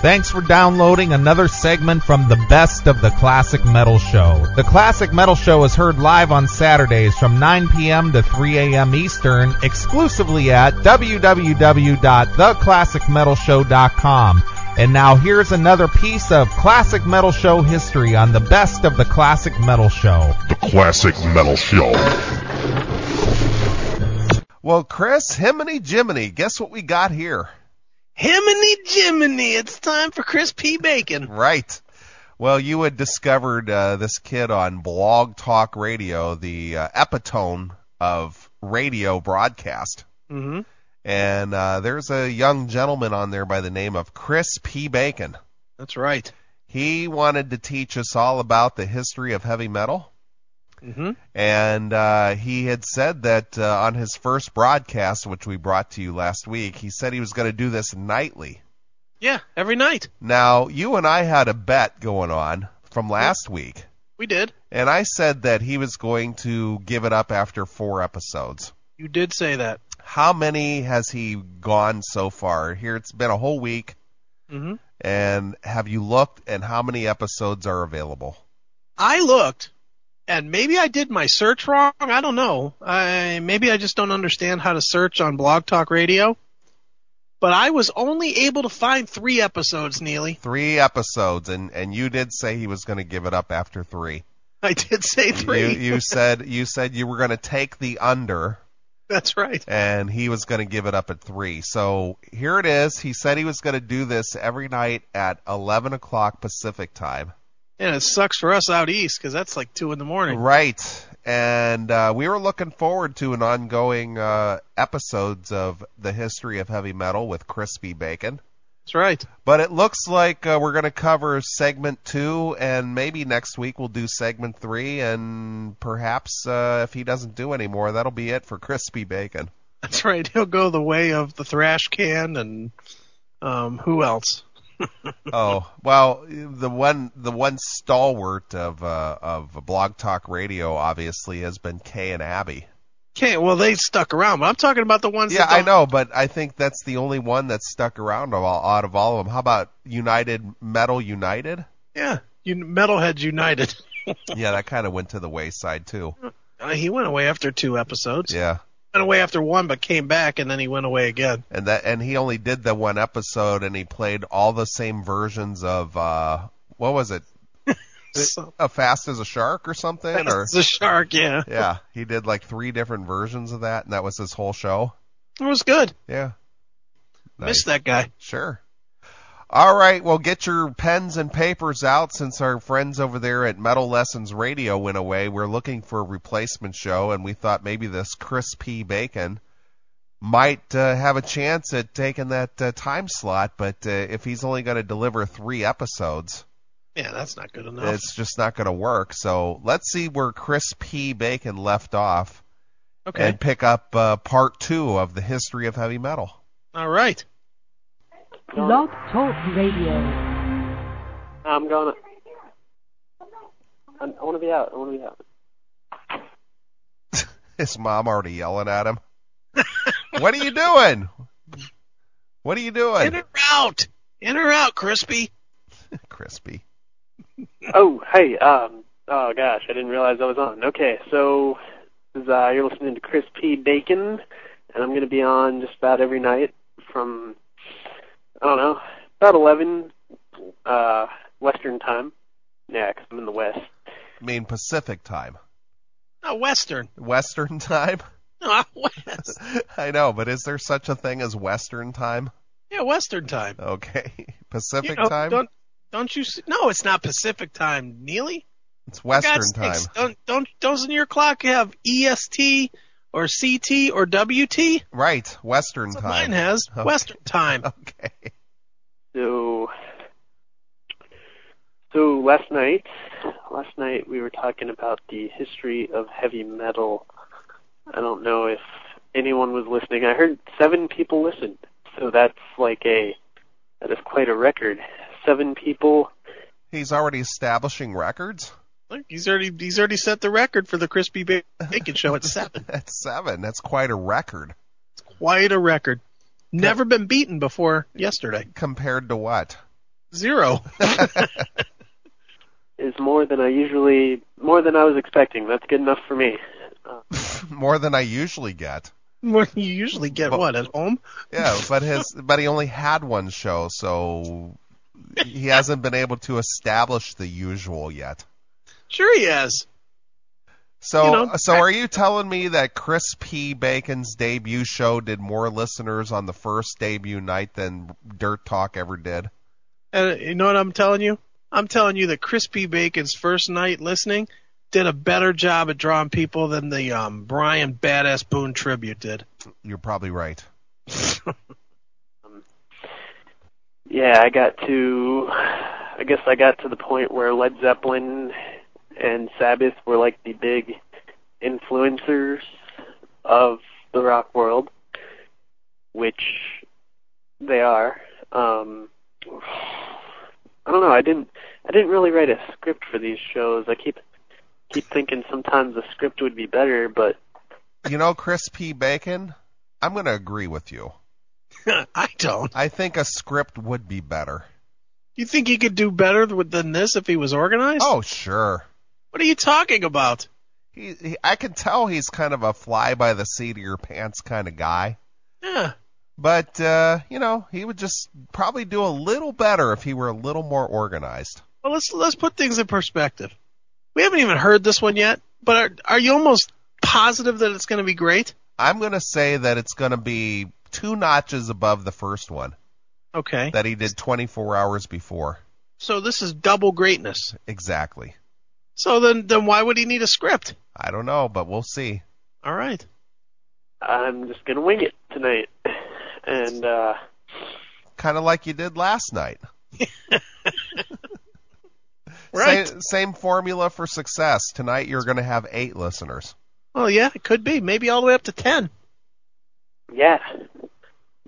Thanks for downloading another segment from the Best of the Classic Metal Show. The Classic Metal Show is heard live on Saturdays from 9 p.m. to 3 a.m. Eastern, exclusively at www.theclassicmetalshow.com. And now here's another piece of Classic Metal Show history on the Best of the Classic Metal Show. The Classic Metal Show. Well, Chris, Himiny Jiminy, guess what we got here? Himiny Jiminy, it's time for Chris P. Bacon. Right. Well, you had discovered this kid on Blog Talk Radio, the epitome of radio broadcast. Mm-hmm. And there's a young gentleman on there by the name of Chris P. Bacon. That's right. He wanted to teach us all about the history of heavy metal. Mm-hmm. And he had said that on his first broadcast, which we brought to you last week, he said he was going to do this nightly. Yeah, every night. Now, you and I had a bet going on from last week. We did. And I said that he was going to give it up after 4 episodes. You did say that. How many has he gone so far? Here, it's been a whole week. Mm-hmm. And have you looked at how many episodes are available? I looked. And maybe I did my search wrong. I don't know. Maybe I just don't understand how to search on Blog Talk Radio. But I was only able to find 3 episodes, Neeley. 3 episodes, and you did say he was going to give it up after 3. I did say 3. You said you were going to take the under. That's right. And he was going to give it up at 3. So here it is. He said he was going to do this every night at 11 o'clock Pacific time. And it sucks for us out east because that's like 2 in the morning. Right. And we were looking forward to an ongoing episodes of the history of heavy metal with Chris P. Bacon. That's right. But it looks like we're going to cover segment 2, and maybe next week we'll do segment 3, and perhaps if he doesn't do any more, that'll be it for Chris P. Bacon. That's right. He'll go the way of the thrash can and who else? Oh, well, the one stalwart of Blog Talk Radio obviously has been Kay and Abby. Okay, well, they stuck around, but I'm talking about the ones Yeah, that don't... I know, but I think that's the only one that's stuck around out of all of them. How about Metal United? Yeah, Metalheads United. Yeah, that kind of went to the wayside, too. He went away after 2 episodes. Yeah. Went away after 1, but came back, and then he went away again. And he only did the 1 episode, and he played all the same versions of, what was it? Fast as a Shark or something? Fast as a Shark, yeah. Yeah, he did like 3 different versions of that, and that was his whole show. It was good. Yeah. Nice. Missed that guy. Sure. All right, well, get your pens and papers out since our friends over there at Metal Lessons Radio went away. We're looking for a replacement show, and we thought maybe this Chris P. Bacon might have a chance at taking that time slot, but if he's only going to deliver 3 episodes... Yeah, that's not good enough. It's just not going to work. So let's see where Chris P. Bacon left off. Okay. And pick up part 2 of the history of heavy metal. All right. Blog Talk Radio. I want to be out. His mom already yelling at him. What are you doing? What are you doing? In or out? In or out, Crispy? Crispy. Oh, hey. Oh, gosh. I didn't realize I was on. Okay, so you're listening to Chris P. Bacon, and I'm going to be on just about every night from, I don't know, about 11 Western time. Yeah, 'cause I'm in the West. I mean Pacific time. No, Western. Western time? No, West. I know, but is there such a thing as Western time? Yeah, Western time. Okay. Pacific time? Don't you see? No, it's not Pacific time, Neeley. It's Western time. Doesn't your clock have EST or CT or WT? Right, Western That's time. What mine has Western time. Okay. So last night we were talking about the history of heavy metal. I don't know if anyone was listening. I heard 7 people listened, so that is quite a record. 7 people. He's already establishing records? Look, he's already set the record for the Crispy Bacon Show at 7. That's 7. That's quite a record. It's quite a record. Never been beaten before yesterday. Compared to what? 0. Is more than I was expecting. That's good enough for me. More than I usually get. More than you usually get, what, at home? Yeah, but he only had one show, so he hasn't been able to establish the usual yet. Sure he has. So are you telling me that Chris P. Bacon's debut show did more listeners on the first debut night than Dirt Talk ever did? And you know what I'm telling you? I'm telling you that Chris P. Bacon's first night listening did a better job at drawing people than the Brian Badass Boone tribute did. You're probably right. Yeah, I guess I got to the point where Led Zeppelin and Sabbath were like the big influencers of the rock world, which they are. I don't know. I didn't really write a script for these shows. I keep thinking sometimes a script would be better, but Chris P. Bacon, I'm going to agree with you. I don't. I think a script would be better. You think he could do better than this if he was organized? Oh, sure. What are you talking about? I can tell he's kind of a fly-by-the-seat-of-your-pants kind of guy. Yeah. But, he would just probably do a little better if he were a little more organized. Well, let's put things in perspective. We haven't even heard this one yet, but are you almost positive that it's going to be great? I'm going to say that it's going to be 2 notches above the first one. Okay. That he did 24 hours before. So this is double greatness. Exactly. So then why would he need a script? I don't know, but we'll see. All right. I'm just going to wing it tonight. And kind of like you did last night. Right. Same formula for success. Tonight you're going to have 8 listeners. Well, yeah, it could be. Maybe all the way up to 10. Yeah. I'm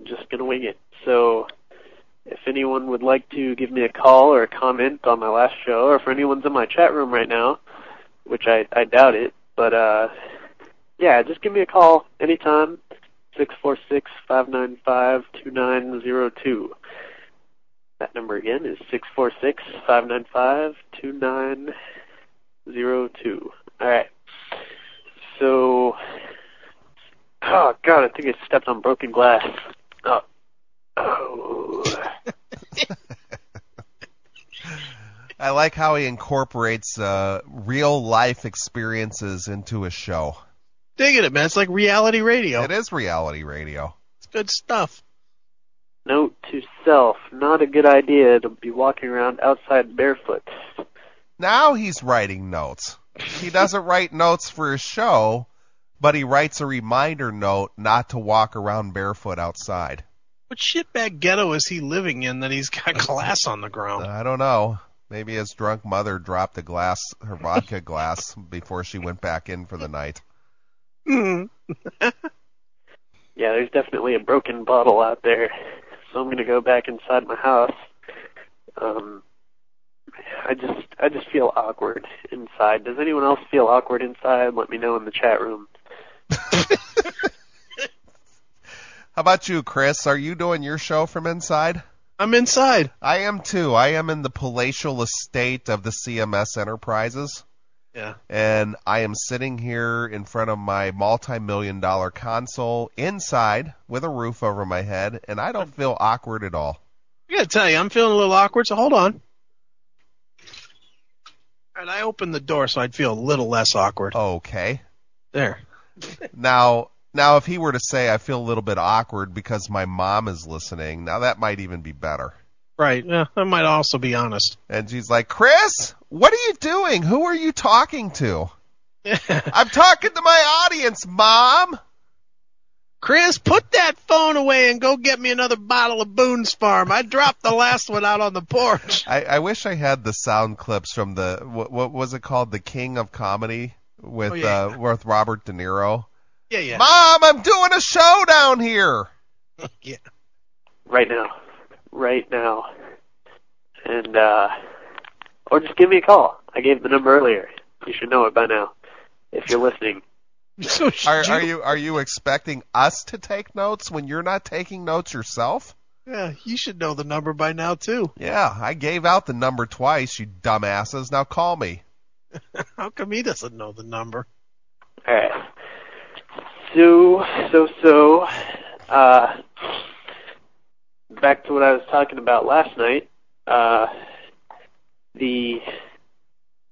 just going to wing it. So if anyone would like to give me a call or a comment on my last show, or if anyone's in my chat room right now, which I doubt it, but yeah, just give me a call anytime, 646-595-2902. That number again is 646-595-2902. All right. So, oh God, I think I stepped on broken glass. Oh. I like how he incorporates real life experiences into his show. Digging it, man. It's like reality radio. It is reality radio. It's good stuff. Note to self, not a good idea to be walking around outside barefoot. Now he's writing notes. He doesn't write notes for his show, but he writes a reminder note not to walk around barefoot outside. What shitbag ghetto is he living in that he's got glass on the ground? I don't know. Maybe his drunk mother dropped her vodka glass before she went back in for the night. Yeah, there's definitely a broken bottle out there, so I'm going to go back inside my house. I just feel awkward inside. Does anyone else feel awkward inside? Let me know in the chat room. How about you, Chris? Are you doing your show from inside? I'm inside. I am too. I am in the palatial estate of the CMS Enterprises. Yeah. And I am sitting here in front of my multi-million-dollar console inside with a roof over my head, and I don't feel awkward at all. I gotta tell you, I'm feeling a little awkward, so hold on. And I opened the door so I'd feel a little less awkward. Okay. There. Now, if he were to say I feel a little bit awkward because my mom is listening, now that might even be better. Right. Yeah, I might also be honest. And she's like, Chris, what are you doing? Who are you talking to? I'm talking to my audience, Mom. Chris, put that phone away and go get me another bottle of Boone's Farm. I dropped the last one out on the porch. I wish I had the sound clips from the, what was it called? The King of Comedy with with Robert De Niro. Yeah. Mom, I'm doing a show down here. Yeah. Right now. And, or just give me a call. I gave the number earlier. You should know it by now, if you're listening. Are you expecting us to take notes when you're not taking notes yourself? Yeah, you should know the number by now, too. Yeah, I gave out the number twice, you dumbasses. Now call me. How come he doesn't know the number? All right. So, back to what I was talking about last night, the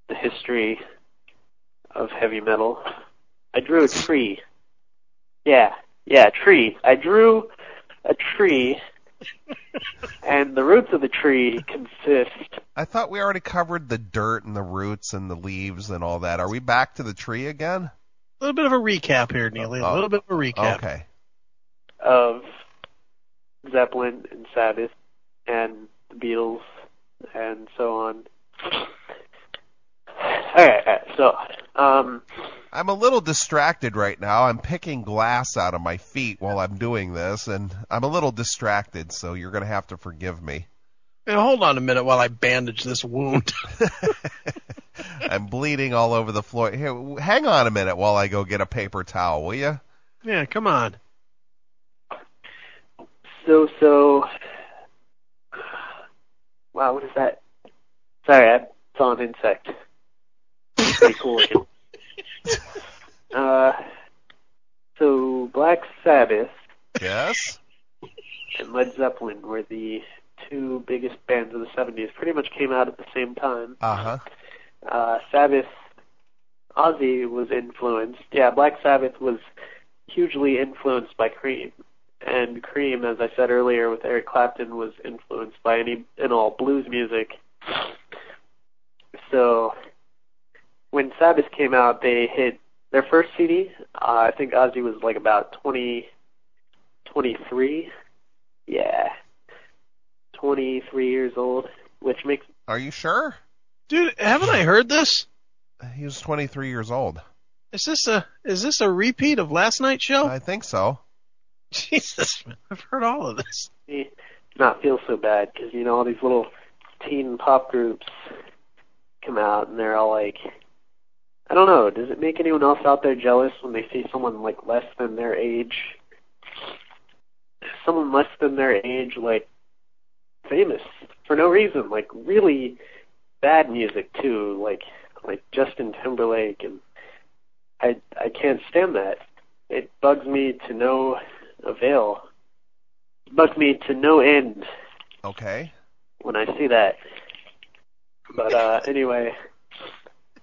history of heavy metal. I drew a tree. Yeah, tree. I drew a tree, and the roots of the tree consist... I thought we already covered the dirt and the roots and the leaves and all that. Are we back to the tree again? A little bit of a recap here, Neeley. A little bit of a recap. Okay. Of Zeppelin and Sabbath and the Beatles and so on. Alright, so, I'm a little distracted right now. I'm picking glass out of my feet while I'm doing this, and I'm a little distracted, so you're going to have to forgive me. Now, hold on a minute while I bandage this wound. I'm bleeding all over the floor. Here, hang on a minute while I go get a paper towel, will you? Yeah, come on. So, wow, what is that? Sorry, I saw an insect. Pretty cool looking. So Black Sabbath Yes? and Led Zeppelin were the two biggest bands of the 70s. Pretty much came out at the same time. Uh-huh. Sabbath, Ozzy was influenced. Yeah, Black Sabbath was hugely influenced by Cream. And Cream, as I said earlier with Eric Clapton, was influenced by any and all blues music. So when Sabbath came out, they hit their first CD. I think Ozzy was like about 23. Yeah. 23 years old, which makes... Are you sure? Dude, haven't I heard this? He was 23 years old. Is this a repeat of last night's show? I think so. Jesus, I've heard all of this. Not feel so bad, because, you know, all these little teen pop groups come out, and they're all like... I don't know, does it make anyone else out there jealous when they see someone, like, less than their age? Someone less than their age, like, famous for no reason, like, really bad music, too, like Justin Timberlake, and I can't stand that. It bugs me to no avail. It bugs me to no end. Okay. When I see that. But anyway,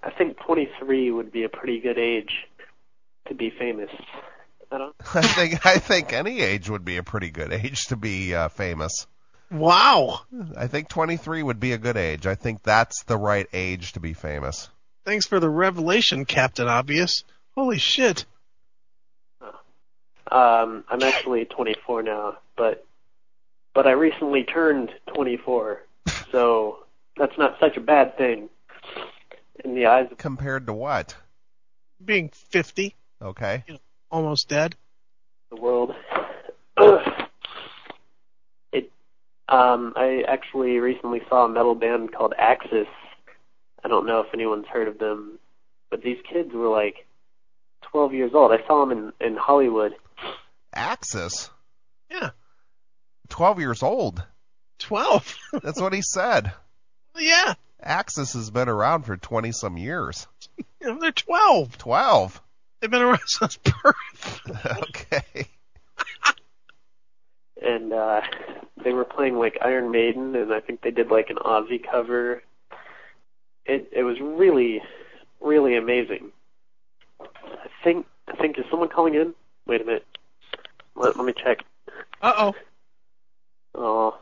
I think 23 would be a pretty good age to be famous. I think any age would be a pretty good age to be famous. Wow. I think 23 would be a good age. I think that's the right age to be famous. Thanks for the revelation, Captain Obvious. Holy shit. I'm actually 24 now, but I recently turned 24, so that's not such a bad thing in the eyes of... Compared to what? Being 50. Okay. You know, almost dead. The world. I actually recently saw a metal band called Axis. I don't know if anyone's heard of them, but these kids were like 12 years old. I saw them in Hollywood. Axis? Yeah. 12 years old? 12? That's what he said. Yeah. Axis has been around for 20-some years. Yeah, they're 12. 12? They've been around since birth. Okay. And they were playing like Iron Maiden, and I think they did like an Ozzy cover. It was really, really amazing. I think is someone calling in? Wait a minute. Let me check. Uh-oh. Oh,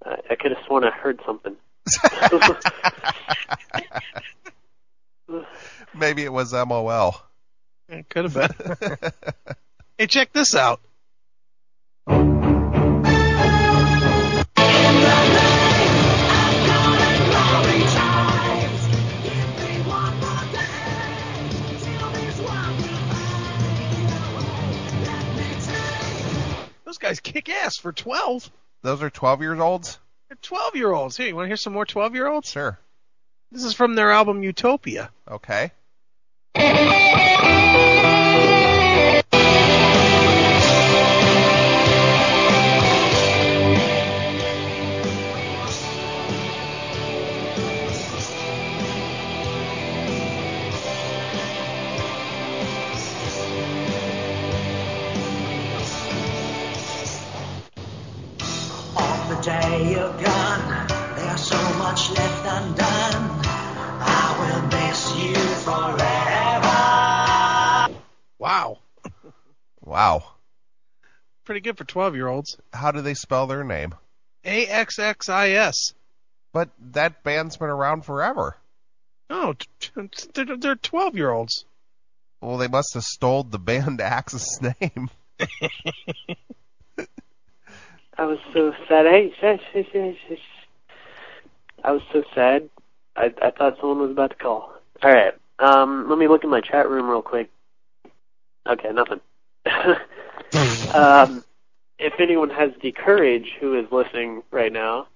I could have sworn I heard something. Maybe it was MOL. It could have been. Hey, check this out. Those guys kick ass for 12. Those are 12-year-olds? They're 12-year-olds. Hey, you want to hear some more 12-year-olds? Sure. This is from their album Utopia. Okay. day you're gone, there's so much left undone. I will miss you forever. Wow. Wow. Pretty good for 12-year-olds. How do they spell their name? AXXIS. But that band's been around forever. No, they're 12-year-olds. Well, they must have stole the band Axe's name. I was so sad. Hey, shush. I was so sad. I thought someone was about to call. All right. Let me look in my chat room real quick. Okay, nothing. If anyone has the courage who is listening right now,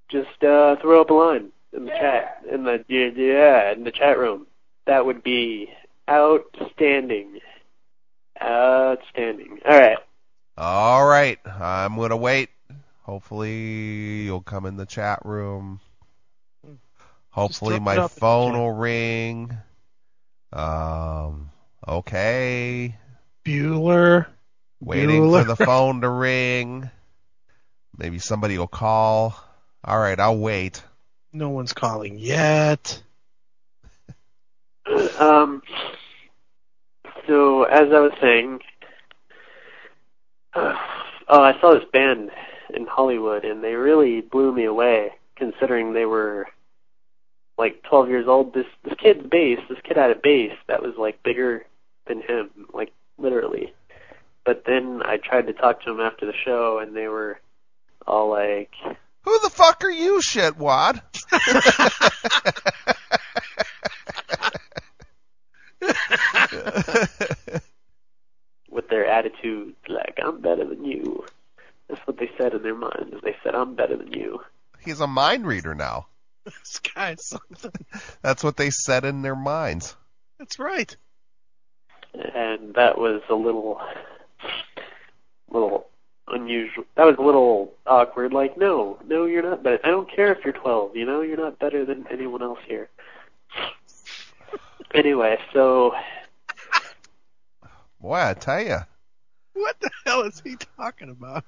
just throw up a line in the chat, in the chat room. That would be outstanding. Outstanding. All right. All right. I'm going to wait. Hopefully you'll come in the chat room. Hopefully my phone will ring. Okay. Bueller. Waiting for the phone to ring. Maybe somebody will call. All right, I'll wait. No one's calling yet. So, as I was saying, I saw this band in Hollywood, and they really blew me away, considering they were, like, 12 years old. This kid had a bass that was, like, bigger than him, like, literally. But then I tried to talk to him after the show, and they were all like, "Who the fuck are you, shitwad?" With their attitude, like, "I'm better than you." That's what they said in their minds. They said, "I'm better than you." He's a mind reader now. This guy's something. That's what they said in their minds. That's right. And that was a little unusual. That was a little awkward. Like, no, you're not better. I don't care if you're 12. You know, you're not better than anyone else here. Anyway, so. Boy, I tell you. What the hell is he talking about?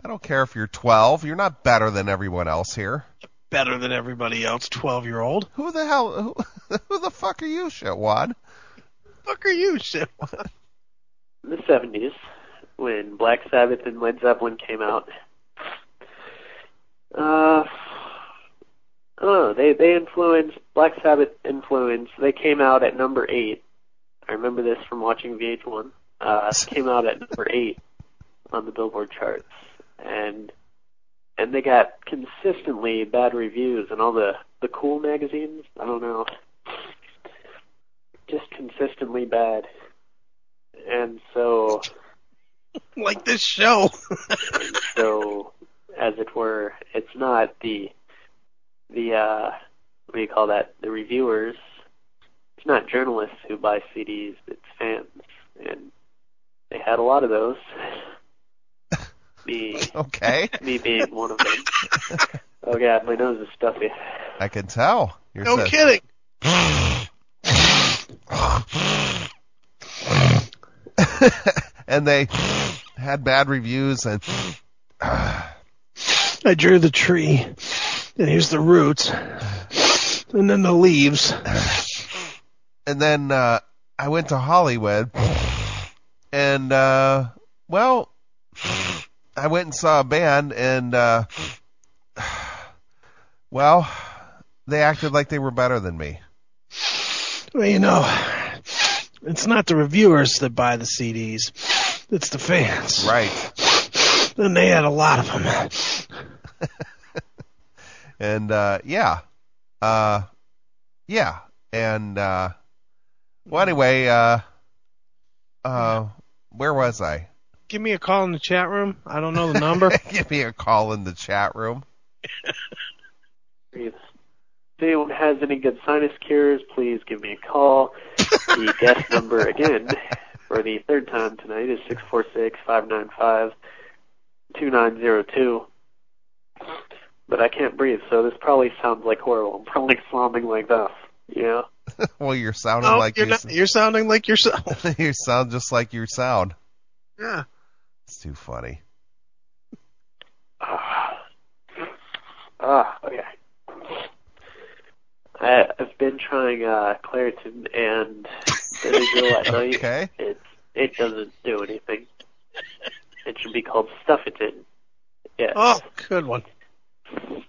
I don't care if you're 12. You're not better than everyone else here. Better than everybody else, 12-year-old. Who the hell? Who the fuck are you, shitwad? Fuck are you, shitwad? In the 70s, when Black Sabbath and Led Zeppelin came out, they influenced, Black Sabbath influenced, they came out at number 8. I remember this from watching VH1. Came out at number 8 on the Billboard charts. And they got consistently bad reviews in all the cool magazines. I don't know. Just consistently bad. And so... like this show. So, as it were, it's not the what do you call that? The reviewers. It's not journalists who buy CDs, it's fans. And they had a lot of those. Me being one of them. Oh God, my nose is stuffy. I can tell. No kidding. And they had bad reviews, and I drew the tree, and here's the roots, and then the leaves. And then I went to Hollywood, and I went and saw a band, and they acted like they were better than me. Well, you know, it's not the reviewers that buy the CDs. It's the fans. Right. And they had a lot of them. And, And, well, anyway, where was I? Give me a call in the chat room. I don't know the number. Give me a call in the chat room. If anyone has any good sinus cures, please give me a call. The guest number, again, for the third time tonight is 646-595-2902. But I can't breathe, so this probably sounds like horrible. I'm probably sounding like this, you know? Well, you're sounding like you're sounding like yourself. You sound just like your sound. Yeah. It's too funny. Okay. I've been trying Claritin and Benadryl at night. Okay. It doesn't do anything. It should be called Stuffitin. Yes. Oh, good one.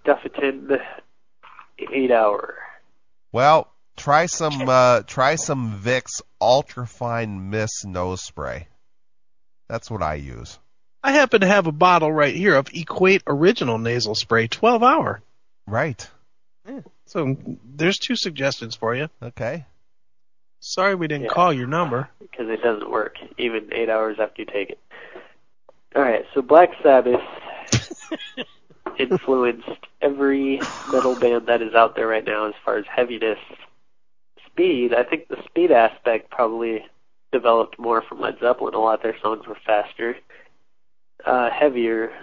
Stuffitin 8 hour. Well, try some Vicks Ultrafine Mist nose spray. That's what I use. I happen to have a bottle right here of Equate Original Nasal Spray 12 hour. Right. Yeah. So there's 2 suggestions for you. Okay. Sorry we didn't call your number. Because it doesn't work, even 8 hours after you take it. Alright, so Black Sabbath influenced every metal band that is out there right now as far as heaviness. Speed, I think the speed aspect probably developed more from Led Zeppelin. A lot of their songs were faster, heavier,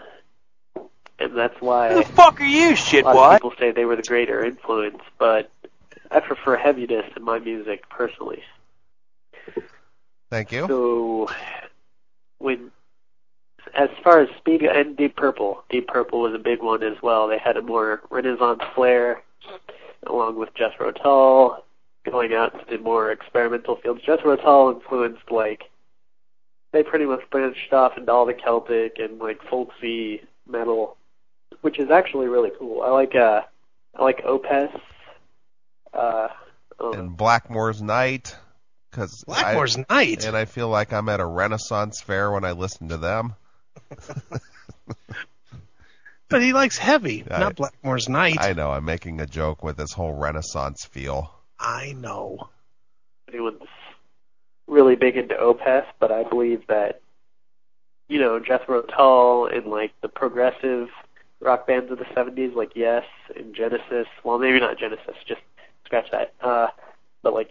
and that's why Who the fuck are you, a lot shitwad? of people say they were the greater influence, but I prefer heaviness in my music personally. Thank you. So, as far as speed and Deep Purple was a big one as well. They had a more Renaissance flair, along with Jethro Tull, going out into more experimental fields. Jethro Tull influenced, they pretty much branched off into all the Celtic and, folksy metal, which is actually really cool. I like Opeth. And Blackmore's Night. Blackmore's Night? And I feel like I'm at a Renaissance fair when I listen to them. But he likes heavy, not Blackmore's Night. I know, I'm making a joke with this whole Renaissance feel. I know. Anyone's really big into Opeth, but I believe that, Jethro Tull and, the progressive rock bands of the 70s, like Yes and Genesis, well, maybe not Genesis, just scratch that. But,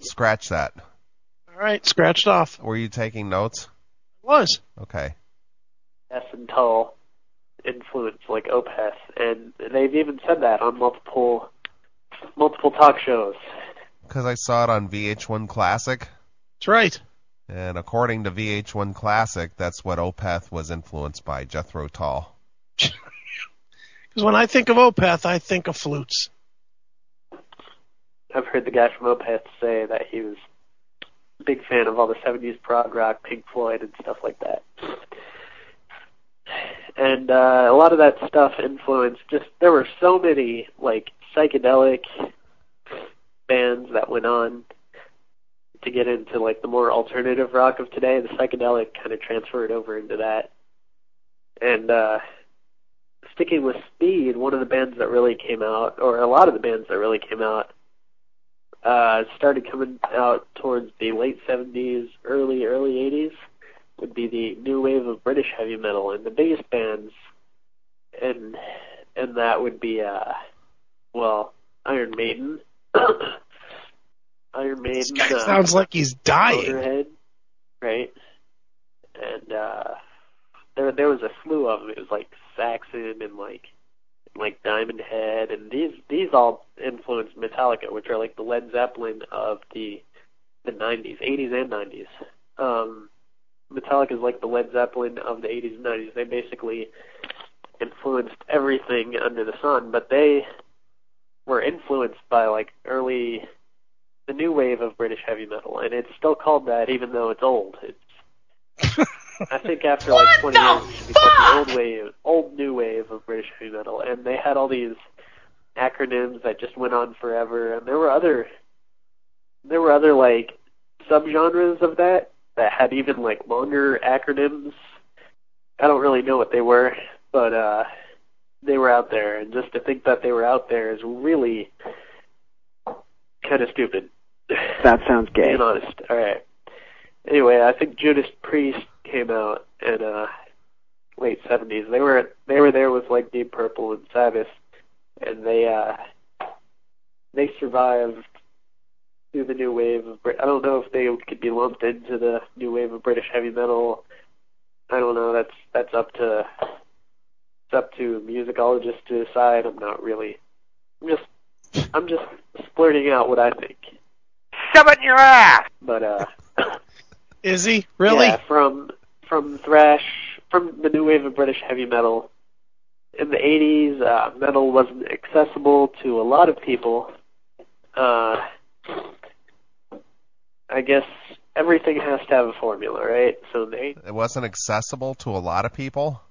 Scratch that. All right, scratched off. Were you taking notes? Was. Okay. Yes and Tull influence like Opeth, and they've even said that on multiple talk shows. Because I saw it on VH1 Classic. That's right. And according to VH1 Classic, that's what Opeth was influenced by, Jethro Tull. Because when I think of Opeth, I think of flutes. I've heard the guy from Opeth say that he was a big fan of all the 70s prog rock, Pink Floyd, and stuff like that. And a lot of that stuff influenced there were so many, psychedelic bands that went on to get into, the more alternative rock of today. The psychedelic kind of transferred over into that. And sticking with speed, one of the bands that really came out, or a lot of the bands that really came out, started coming out towards the late 70s, early 80s, would be the new wave of British heavy metal. And the biggest bands, and that would be, Iron Maiden. Iron Maiden. This guy sounds like he's dying. Motorhead, right? And there was a slew of them. It was like Saxon and like Diamond Head, and these all influenced Metallica, which are like the Led Zeppelin of the 90s, 80s and 90s. Metallica is like the Led Zeppelin of the 80s and 90s. They basically influenced everything under the sun, but they were influenced by the new wave of British heavy metal, and it's still called that even though it's old. I think after 20 years it should be called the old new wave of British heavy metal, and they had all these acronyms that just went on forever, and there were other subgenres of that had even longer acronyms. I don't really know what they were, but they were out there, and just to think that they were out there is really kind of stupid. That sounds gay. Being honest. All right. Anyway, I think Judas Priest came out in late 70s. They were there with Deep Purple and Sabbath, and they survived through the new wave of I don't know if they could be lumped into the new wave of British heavy metal. I don't know. That's up to musicologists to decide. I'm not really. I'm just splurting out what I think. Shove it in your ass. But is he really? Yeah, from thrash, from the new wave of British heavy metal, in the 80s, metal wasn't accessible to a lot of people. I guess everything has to have a formula, right? So It wasn't accessible to a lot of people?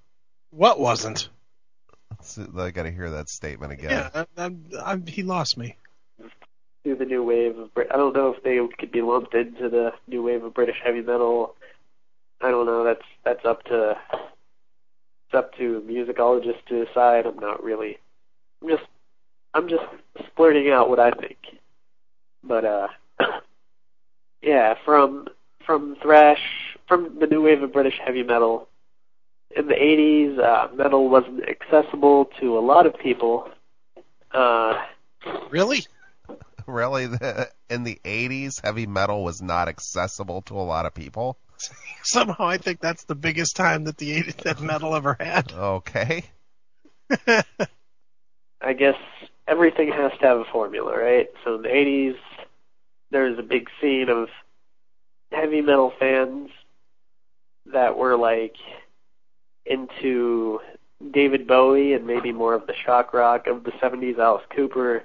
What wasn't? I got to hear that statement again. Yeah, he lost me. through the new wave of I don't know if they could be lumped into the new wave of British heavy metal. I don't know. That's up to musicologists to decide. I'm not really. I'm just splurting out what I think. But yeah, from thrash, from the new wave of British heavy metal. In the 80s, metal wasn't accessible to a lot of people. Really? Really? In the 80s, heavy metal was not accessible to a lot of people? Somehow I think that's the biggest time that the 80s that metal ever had. Okay. I guess everything has to have a formula, right? So in the 80s, there's a big scene of heavy metal fans that were like into David Bowie and maybe more of the shock rock of the 70s, Alice Cooper.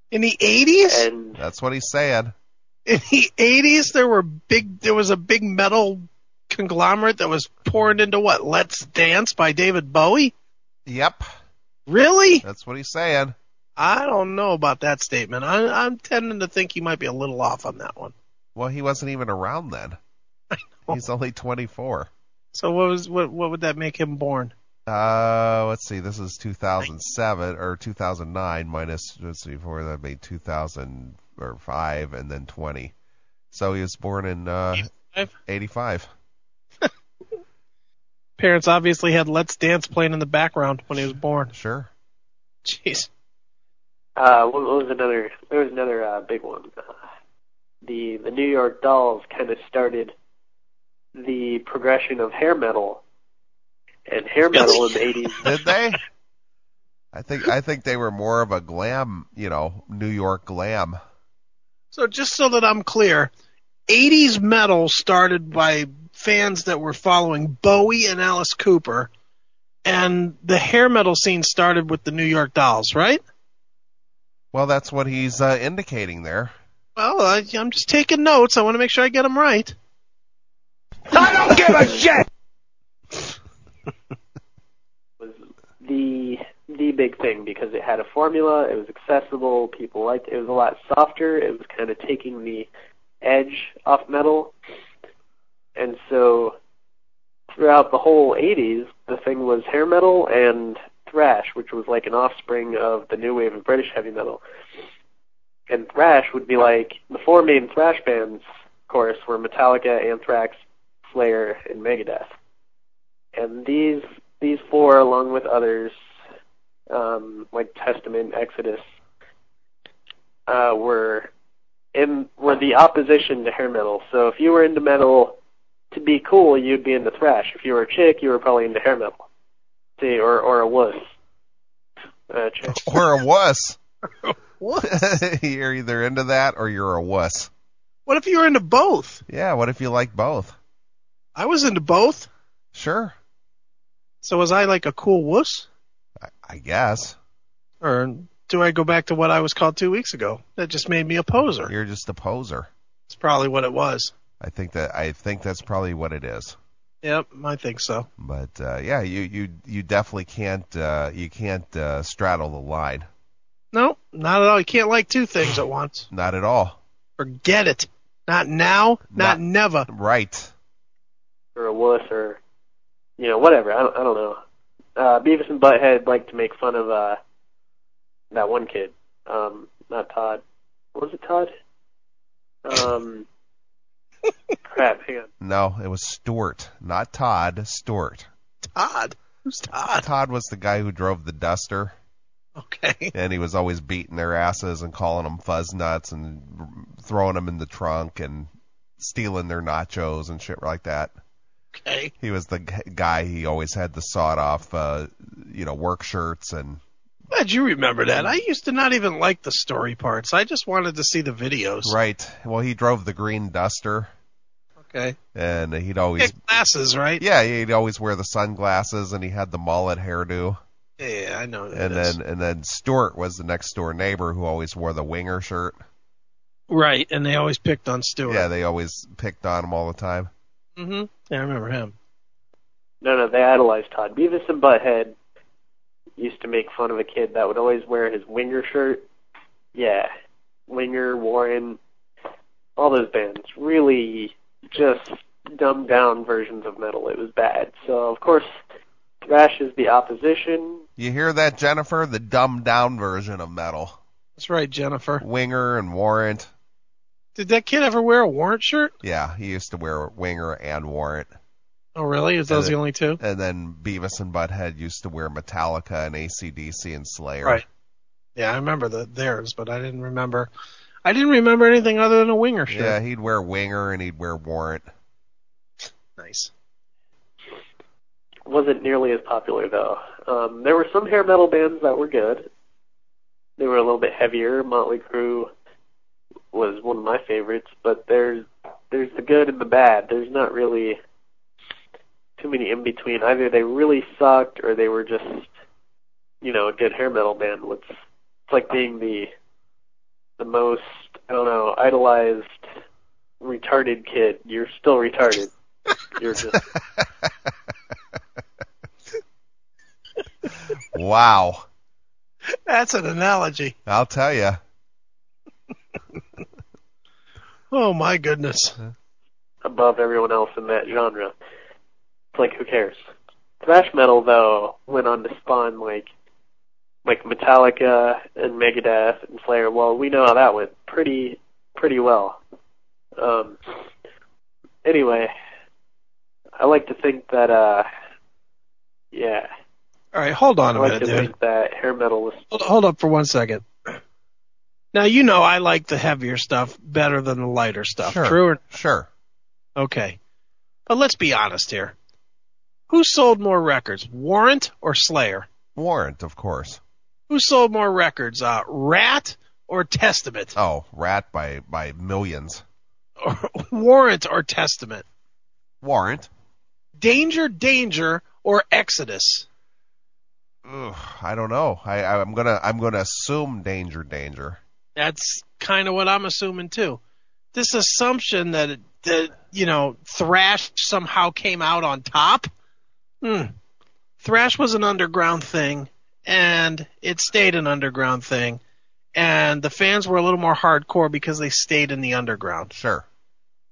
In the 80s? And that's what he's saying. In the 80s, there was a big metal conglomerate that was poured into what? Let's Dance by David Bowie? Yep. Really? That's what he's saying. I don't know about that statement. I'm tending to think you might be a little off on that one. Well, he wasn't even around then. He's only 24. So what would that make him born? Let's see. This is 2007 or 2009 minus. Let's see, before that made 2005 and then 20. So he was born in 85. Parents obviously had Let's Dance playing in the background when he was born. Sure. Jeez. What was another? There was another big one. The New York Dolls kind of started the progression of hair metal. And hair metal in the 80s. Did they? I think they were more of a glam, New York glam. So just so that I'm clear, 80s metal started by fans that were following Bowie and Alice Cooper, and the hair metal scene started with the New York Dolls, right? Well, that's what he's indicating there. Well, I'm just taking notes. I want to make sure I get them right. I don't give a shit! Was the big thing because it had a formula, it was accessible, people liked it. It was a lot softer, it was kind of taking the edge off metal. And so throughout the whole 80s, the thing was hair metal and thrash, which was like an offspring of the new wave of British heavy metal. And thrash would be like, the four main thrash bands, of course, were Metallica, Anthrax, Slayer, and Megadeth. And these four, along with others, like Testament, Exodus, were the opposition to hair metal. So if you were into metal, to be cool, you'd be into thrash. If you were a chick, you were probably into hair metal. See, or a wuss. Chick. Or a wuss. What? You're either into that or you're a wuss. What if you were into both? Yeah, what if you like both? I was into both. Sure. So was I like a cool wuss? I guess. Or do I go back to what I was called 2 weeks ago? That just made me a poser. You're just a poser. That's probably what it was. I think that's probably what it is. Yep, I think so. But yeah, you definitely can't straddle the line. No, not at all. You can't like two things at once. Not at all. Forget it. Not now, not never. Right. Or a wuss, or whatever. I don't know. Beavis and Butthead like to make fun of that one kid. Not Todd. Was it Todd? Crap, hang on. No, it was Stuart, not Todd. Stuart. Todd? Who's Todd? Todd was the guy who drove the Duster. Okay. And he was always beating their asses and calling them fuzz nuts and throwing them in the trunk and stealing their nachos and shit like that. Okay. He was the guy. He always had the sawed-off, work shirts and. Glad you remember that. I used to not even like the story parts. I just wanted to see the videos. Right. Well, he drove the green Duster. Okay. And he'd always glasses, right? Yeah, he'd always wear the sunglasses, and he had the mullet hairdo. Yeah, I know that. And then Stuart was the next door neighbor who always wore the winger shirt. Right, and they always picked on Stuart. Yeah, they always picked on him all the time. Mm-hmm. Yeah, I remember him. No, they idolized Todd. Beavis and Butthead used to make fun of a kid that would always wear his winger shirt. Yeah, Winger, Warren, all those bands. Really just dumbed down versions of metal. It was bad. So, of course, thrash is the opposition. You hear that, Jennifer? The dumbed down version of metal. That's right, Jennifer. Winger and Warrant. Did that kid ever wear a Warrant shirt? Yeah, he used to wear Winger and Warrant. Oh, really? Is those the only two? And then Beavis and Butthead used to wear Metallica and AC/DC and Slayer. Right. Yeah, I remember theirs, but I didn't remember anything other than a Winger shirt. Yeah, he'd wear Winger and he'd wear Warrant. Nice. Wasn't nearly as popular, though. There were some hair metal bands that were good. They were a little bit heavier. Motley Crue was one of my favorites, but there's the good and the bad. There's not really too many in between. Either they really sucked or they were just, a good hair metal band. It's like being the most, idolized retarded kid. You're still retarded. You're just... Wow. That's an analogy. I'll tell you. Oh, my goodness. Above everyone else in that genre. It's like, who cares? Thrash metal, though, went on to spawn, like Metallica and Megadeth and Slayer. Well, we know how that went pretty well. Anyway, I like to think that, yeah. All right, hold on a minute, I like to think that hair metal was... Hold up for 1 second. Now, I like the heavier stuff better than the lighter stuff. Sure. True? Sure. Okay. But let's be honest here. Who sold more records, Warrant or Slayer? Warrant, of course. Who sold more records, Rat or Testament? Oh, Rat by millions. Warrant or Testament? Warrant. Danger or Exodus? Ugh, I don't know. I'm gonna assume Danger. That's kind of what I'm assuming too. This assumption that thrash somehow came out on top. Thrash was an underground thing, and it stayed an underground thing, and the fans were a little more hardcore because they stayed in the underground. Sure.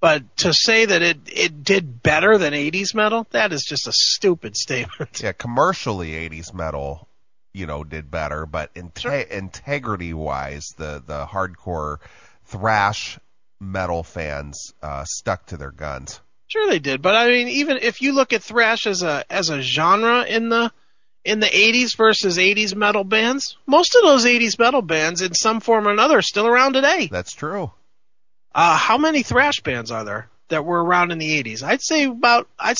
But to say that it did better than 80s metal, that is just a stupid statement. Yeah, commercially 80s metal, did better, but integrity-wise, the hardcore thrash metal fans stuck to their guns. Sure they did, but I mean, even if you look at thrash as a genre in the 80s versus 80s metal bands, most of those 80s metal bands in some form or another are still around today. That's true. How many thrash bands are there that were around in the 80s? I'd say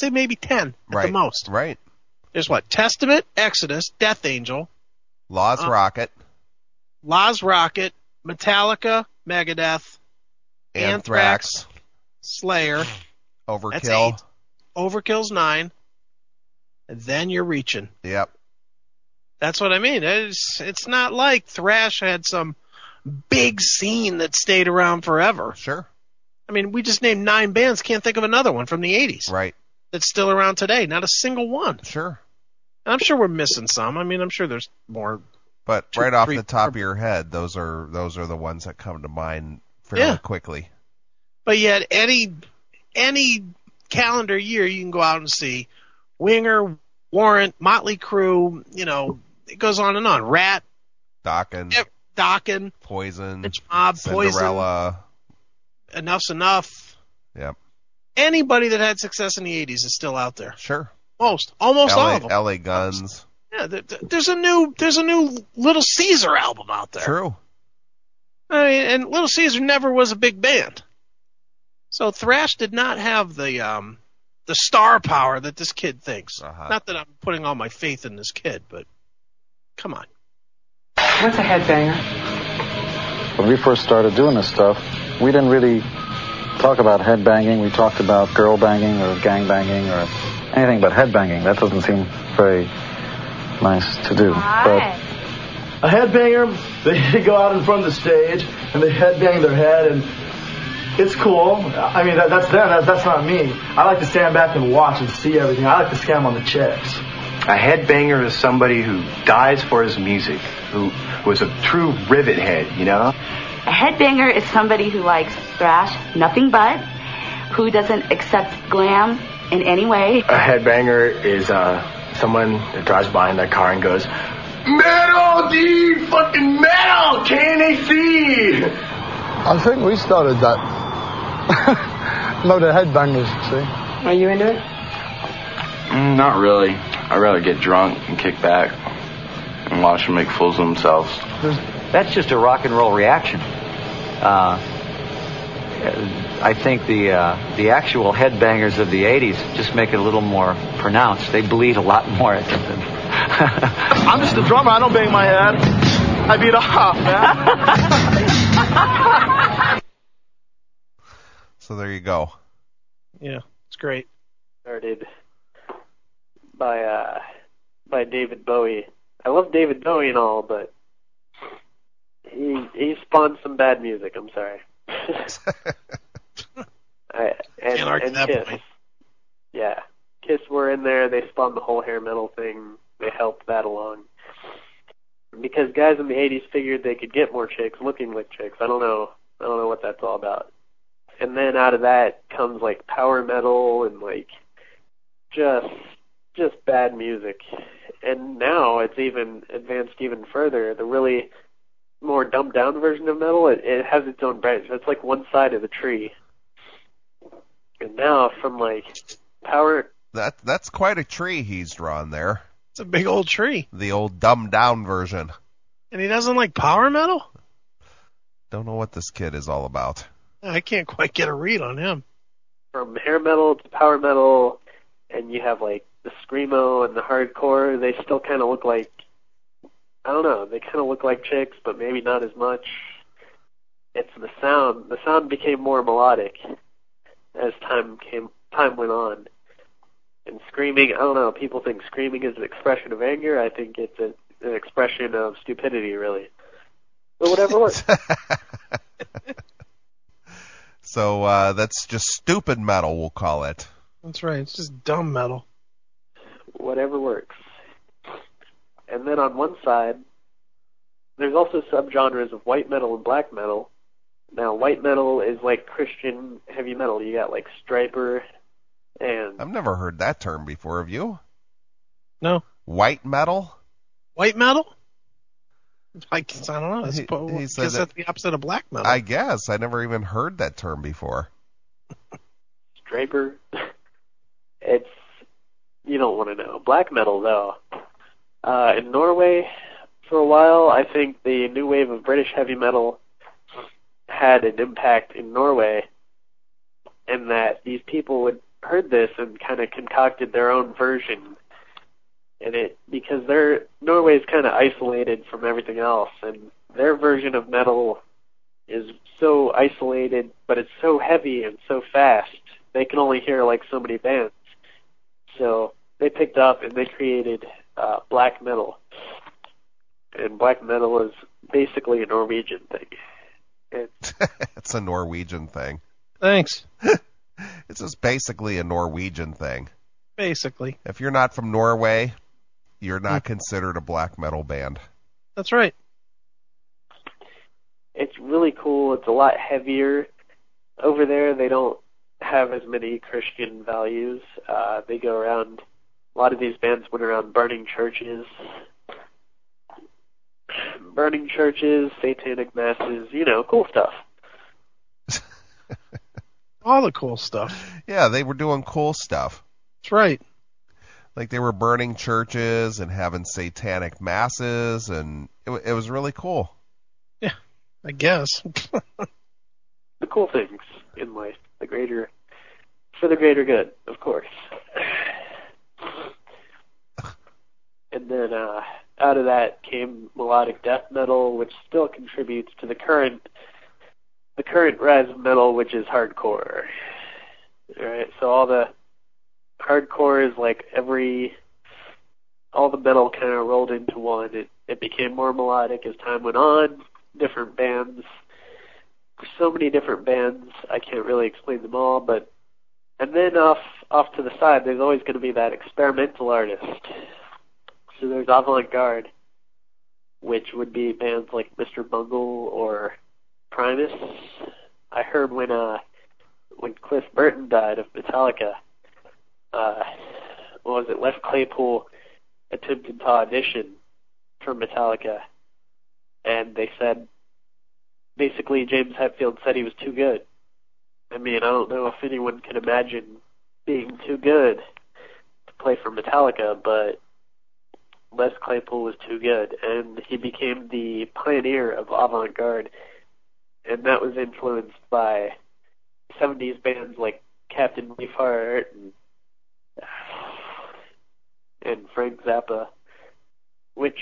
maybe 10 at the most. Right. There's Testament, Exodus, Death Angel, Law's Rocket, Metallica, Megadeth, Anthrax, Slayer, Overkill. That's 8. Overkill's 9. And then you're reaching. Yep. That's what I mean. It's not like thrash had some big scene that stayed around forever. Sure. I mean, we just named 9 bands. Can't think of another one from the 80s. Right. That's still around today. Not a single one. Sure. And I'm sure we're missing some. I mean, I'm sure there's more. But right off the top of your head, those are the ones that come to mind fairly quickly. But yet, any calendar year, you can go out and see Winger, Warrant, Motley Crue. It goes on and on. Rat, Dokken, Poison, Mob, Cinderella. Poison. Enough's Enough. Yep. Anybody that had success in the 80s is still out there. Sure. Almost all of them. LA Guns. Yeah, there's a new Little Caesar album out there. True. I mean, and Little Caesar never was a big band. So thrash did not have the star power that this kid thinks. Not that I'm putting all my faith in this kid, but come on. What's a headbanger? When we first started doing this stuff, we didn't really talk about headbanging. We talked about girl banging or gang banging or anything but headbanging. That doesn't seem very nice to do. But a headbanger, they go out in front of the stage and they headbang their head, and it's cool. I mean, that's them. That's not me. I like to stand back and watch and see everything. I like to scam on the chicks. A headbanger is somebody who dies for his music, who was a true rivet head, you know? A headbanger is somebody who likes thrash, nothing but, who doesn't accept glam in any way. A headbanger is someone that drives by in their car and goes, "Metal, dude! Fucking metal! Can they see?" I think we started that. Load of headbangers, see? Are you into it? Not really. I'd rather get drunk and kick back and watch them make fools of themselves. that's just a rock and roll reaction. I think the actual headbangers of the 80s just make it a little more pronounced. They bleed a lot more at them. I'm just a drummer. I don't bang my head. I beat off, man. So there you go. Yeah, it's great. Started by David Bowie. I love David Bowie and all, but he spawned some bad music. I'm sorry. Can't argue that Kiss. point. Yeah, Kiss were in there. They spawned the whole hair metal thing. They helped that along because guys in the '80s figured they could get more chicks looking like chicks. I don't know what that's all about. And then out of that comes like power metal and like just bad music. And now it's even advanced even further. The really more dumbed down version of metal, it has its own branch. It's like one side of the tree. And now from like power... That's quite a tree he's drawn there. It's a big old tree. The old dumbed down version. And he doesn't like power metal? Don't know what this kid is all about. I can't quite get a read on him. From hair metal to power metal, and you have like the screamo and the hardcore, they still kind of look like, I don't know, they kind of look like chicks, but maybe not as much. It's the sound. The sound became more melodic as time went on. And screaming, I don't know, people think screaming is an expression of anger. I think it's an expression of stupidity, really. But whatever works. So that's just stupid metal, we'll call it. That's right. It's just dumb metal. Whatever works. And then on one side, there's also subgenres of white metal and black metal. Now, white metal is like Christian heavy metal. You got like Striper and... I've never heard that term before, have you? No. White metal? White metal? I don't know. I guess that's the opposite of black metal. I guess. I never even heard that term before. Striper. It's... You don't want to know. Black metal, though. In Norway, for a while, I think the new wave of British heavy metal had an impact in Norway, and that these people had heard this and kind of concocted their own version. And because Norway is kind of isolated from everything else, and their version of metal is so isolated, but it's so heavy and so fast, they can only hear like so many bands. So they picked up and they created black metal. And black metal is basically a Norwegian thing. It's a Norwegian thing. Thanks. It's just basically a Norwegian thing. Basically. If you're not from Norway, you're not considered a black metal band. That's right. It's really cool. It's a lot heavier. Over there, they don't have as many Christian values. They go around, a lot of these bands went around burning churches, satanic masses, cool stuff. All the cool stuff. Yeah, they were doing cool stuff. That's right. Like they were burning churches and having satanic masses, and it was really cool. Yeah, I guess. The cool things in life, for the greater good, of course. And then out of that came melodic death metal, which still contributes to the current the current rise of metal, which is hardcore. Alright, so all the hardcore is like all the metal kind of rolled into one. It became more melodic as time went on. Different bands, so many different bands, I can't really explain them all, but, and then off to the side, there's always going to be that experimental artist. So there's avant-garde, which would be bands like Mr. Bungle or Primus. I heard when Cliff Burton died of Metallica, Les Claypool attempted to audition for Metallica, and they said, basically James Hetfield said he was too good. I mean, I don't know if anyone can imagine being too good to play for Metallica, but Les Claypool was too good, and he became the pioneer of avant-garde, and that was influenced by 70s bands like Captain Beefheart and Frank Zappa, which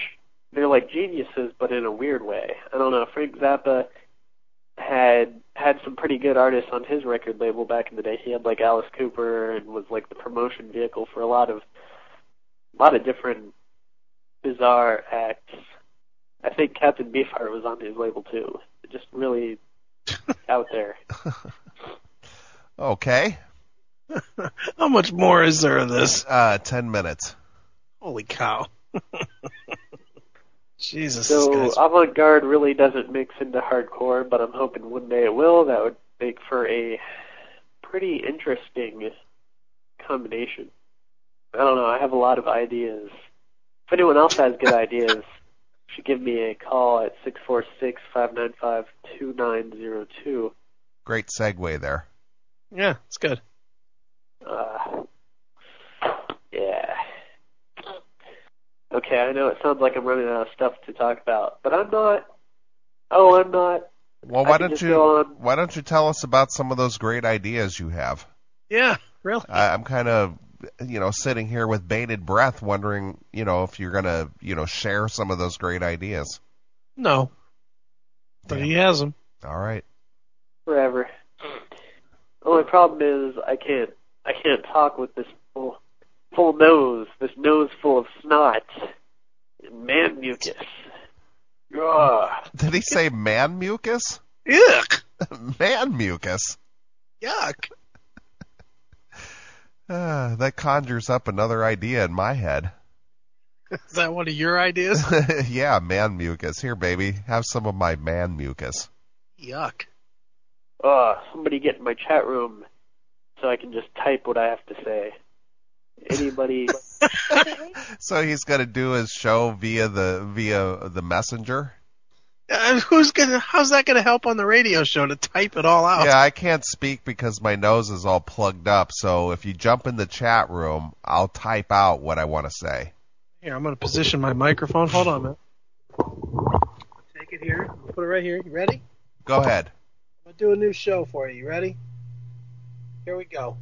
they're like geniuses, but in a weird way. I don't know. Frank Zappa had some pretty good artists on his record label back in the day. He had like Alice Cooper and was like the promotion vehicle for a lot of different bizarre acts. I think Captain Beefheart was on his label too. Just really out there. Okay. How much more is there of this? 10 minutes. Holy cow. Jesus. So avant-garde really doesn't mix into hardcore, but I'm hoping one day it will. That would make for a pretty interesting combination. I don't know. I have a lot of ideas. If anyone else has good ideas, you should give me a call at 646-595-2902. Great segue there. Yeah, it's good. Yeah. Okay, I know it sounds like I'm running out of stuff to talk about, but I'm not. Oh, I'm not. Well, why don't you tell us about some of those great ideas you have? Yeah, really. I'm kind of, sitting here with bated breath, wondering, if you're gonna, share some of those great ideas. No, but he has them. All right. Forever. The only problem is I can't talk with this full nose, this nose full of snot, and man mucus. Ugh. Did he say man mucus? Yuck. Man mucus. Yuck. That conjures up another idea in my head. Is that one of your ideas? Yeah, man mucus. Here, baby, have some of my man mucus. Yuck. Somebody get in my chat room so I can just type what I have to say. Anybody? So he's going to do his show via the messenger? How's that going to help on the radio show to type it all out? Yeah, I can't speak because my nose is all plugged up. So if you jump in the chat room, I'll type out what I want to say. Here, I'm going to position my microphone. Hold on, man. Take it here. Put it right here. You ready? Go ahead. I'm going to do a new show for you. You ready? Here we go.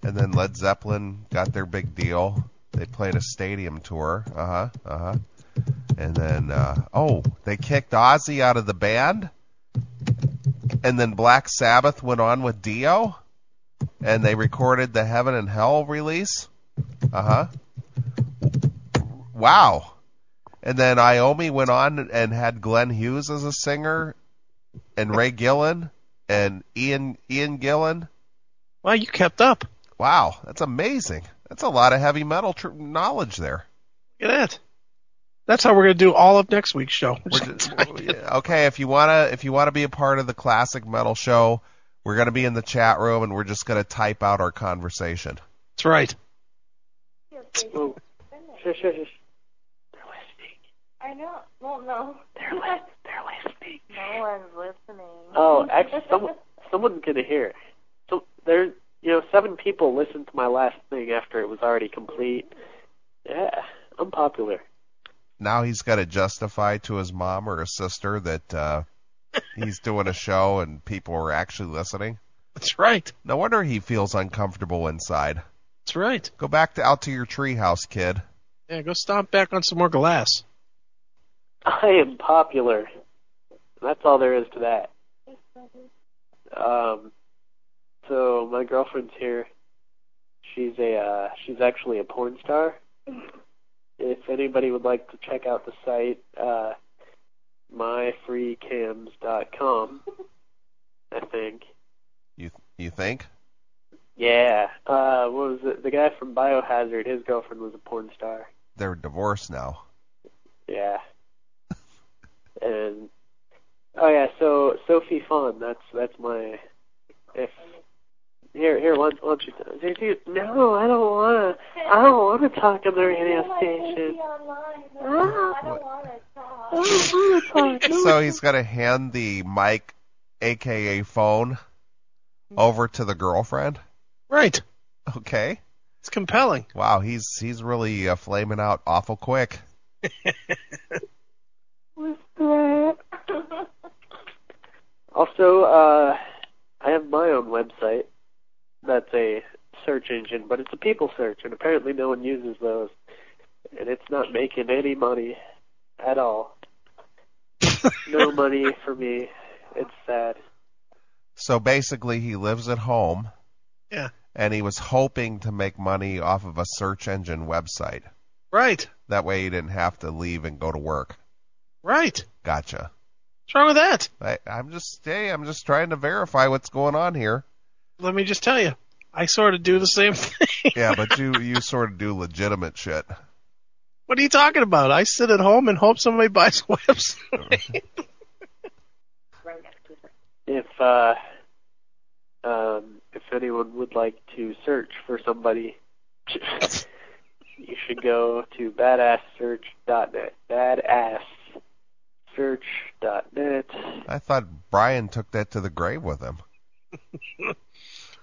And then Led Zeppelin got their big deal. They played a stadium tour. And then, they kicked Ozzy out of the band. And then Black Sabbath went on with Dio. And they recorded the Heaven and Hell release. Wow. And then Iommi went on and had Glenn Hughes as a singer. And Ray Gillen. And Ian Gillan. Well, you kept up. Wow, that's amazing. That's a lot of heavy metal knowledge there. Look at that. That's how we're going to do all of next week's show. Okay, if you wanna be a part of the Classic Metal Show, we're going to be in the chat room and we're just going to type out our conversation. That's right. Oh. Shush. They're listening. I know. Well, no. They're listening. No one's listening. Oh, actually, someone's going to hear it. So there's, 7 people listened to my last thing after it was already complete. Yeah, I'm popular. Now he's got to justify to his mom or his sister that he's doing a show and people are actually listening. That's right. No wonder he feels uncomfortable inside. That's right. Go back out to your treehouse, kid. Yeah, go stomp back on some more glass. I am popular. That's all there is to that. So my girlfriend's here. She's actually a porn star. If anybody would like to check out the site, myfreecams.com, I think. You think? Yeah. What was it? The guy from Biohazard, his girlfriend was a porn star. They're divorced now. Yeah. And oh yeah, so Sophie Fawn, that's my Here, why don't you? No, I don't wanna talk on the radio station. I don't wanna talk. So he's gonna hand the mic, aka phone, over to the girlfriend. Right. Okay. It's compelling. Wow, he's really flaming out awful quick. Also, I have my own website. That's a search engine, but it's a people search, and apparently no one uses those. And it's not making any money at all. No money for me. It's sad. So basically, he lives at home. Yeah. And he was hoping to make money off of a search engine website. Right. That way he didn't have to leave and go to work. Right. Gotcha. What's wrong with that? I'm just trying to verify what's going on here. Let me just tell you, I sort of do the same thing. Yeah, but you sort of do legitimate shit. What are you talking about? I sit at home and hope somebody buys a website. If anyone would like to search for somebody, you should go to badasssearch.net. Badasssearch.net. I thought Brian took that to the grave with him.